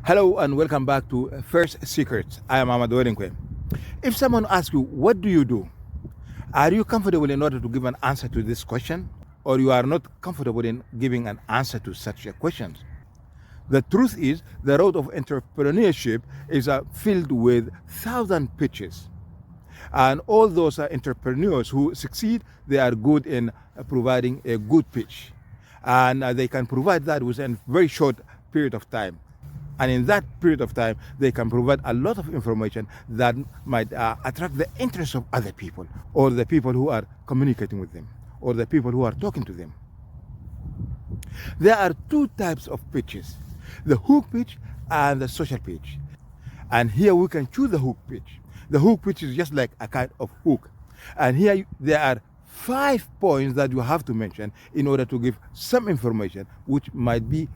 Hello and welcome back to First Secrets. I am Ahmad Wedinkwe. If someone asks you, what do you do? Are you comfortable in order to give an answer to this question? Or you are not comfortable in giving an answer to such a question? The truth is, the road of entrepreneurship is filled with 1,000 pitches. And all those entrepreneurs who succeed, they are good in providing a good pitch. And they can provide that within a very short period of time. And in that period of time, they can provide a lot of information that might attract the interest of other people, or the people who are communicating with them, or the people who are talking to them. There are two types of pitches, the hook pitch and the social pitch. And here we can choose the hook pitch. The hook pitch is just like a kind of hook. And here there are 5 points that you have to mention in order to give some information, which might be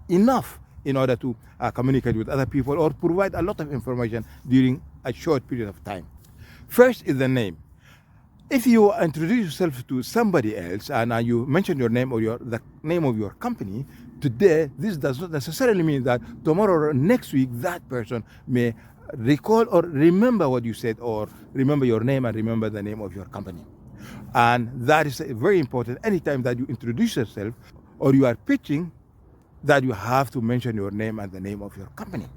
enough in order to communicate with other people or provide a lot of information during a short period of time. First is the name. If you introduce yourself to somebody else and you mention your name or the name of your company, today this does not necessarily mean that tomorrow or next week that person may recall or remember what you said, or remember your name and remember the name of your company. And that is very important. Anytime that you introduce yourself or you are pitching, that you have to mention your name and the name of your company.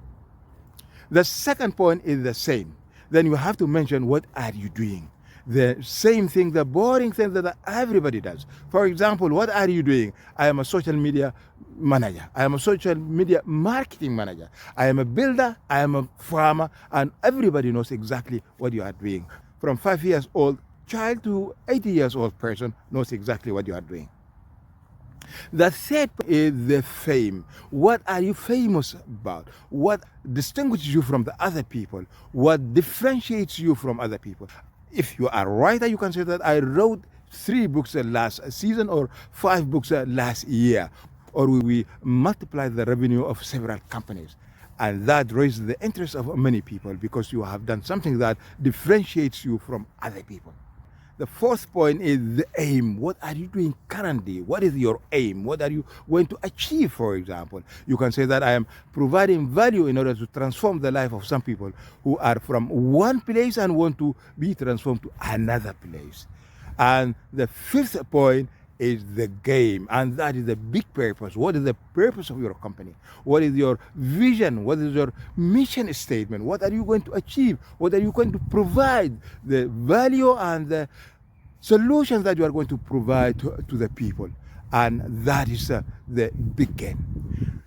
The second point is the same. Then you have to mention what are you doing. The same thing, the boring thing that everybody does. For example, what are you doing? I am a social media manager. I am a social media marketing manager. I am a builder. I am a farmer. And everybody knows exactly what you are doing. From 5 years old child to 80 years old person knows exactly what you are doing. The third is the fame. What are you famous about? What distinguishes you from the other people? What differentiates you from other people? If you are a writer, you can say that I wrote 3 books last season or 5 books last year. Or we multiply the revenue of several companies. And that raises the interest of many people because you have done something that differentiates you from other people. The fourth point is the aim. What are you doing currently? What is your aim? What are you going to achieve, for example? You can say that I am providing value in order to transform the life of some people who are from one place and want to be transformed to another place. And the fifth point is the game, and that is the big purpose. What is the purpose of your company? What is your vision? What is your mission statement? What are you going to achieve? What are you going to provide? The value and the solutions that you are going to provide to the people. And that is the big game.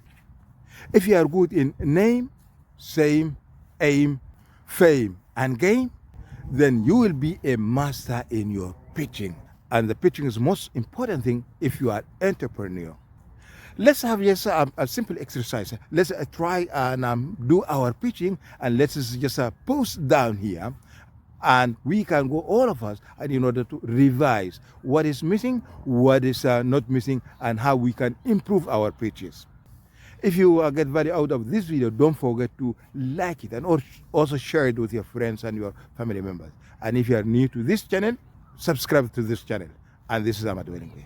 If you are good in name, same, aim, fame, and game, then you will be a master in your pitching. And the pitching is the most important thing if you are an entrepreneur. Let's have just a simple exercise. Let's try and do our pitching, and let's just post down here. And we can go, all of us, and in order to revise what is missing, what is not missing, and how we can improve our pitches. If you get value out of this video, don't forget to like it and also share it with your friends and your family members. And if you are new to this channel, subscribe to this channel. And this is Ahmad Wedinkwe.